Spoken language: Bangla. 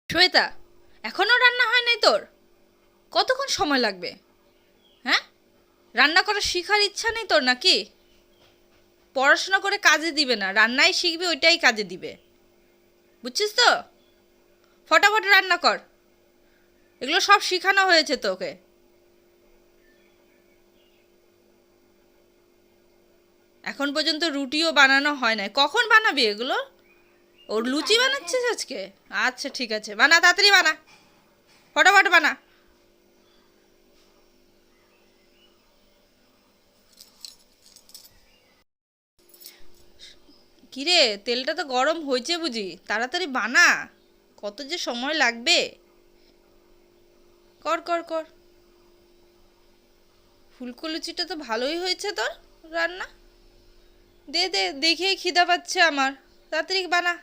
শ্বেতা, এখনো রান্না হয় নাই তোর? কতক্ষণ সময় লাগবে? হ্যাঁ, রান্না করা শেখার ইচ্ছা নেই তোর নাকি? পড়াশোনা করে কাজে দিবে না, রান্নাই শিখবি, ওইটাই কাজে দিবে। বুঝছিস তো? ফটাফট রান্না কর। এগুলো সব শেখানো হয়েছে তোকে। এখন পর্যন্ত রুটিও বানানো হয় নাই, কখন বানাবি এগুলো? ওর লুচি বানাচ্ছিস আজকে? আচ্ছা ঠিক আছে, বানা, তাড়াতাড়ি বানা, ফটাফট বানা। কিরে, তেলটা তো গরম হয়েছে বুঝি, তাড়াতাড়ি বানা। কত যে সময় লাগবে। কর কর কর। ফুলকো লুচিটা তো ভালোই হয়েছে তোর রান্না। দে দে, দেখেই খিদা পাচ্ছে আমার। তাড়াতাড়ি বানা।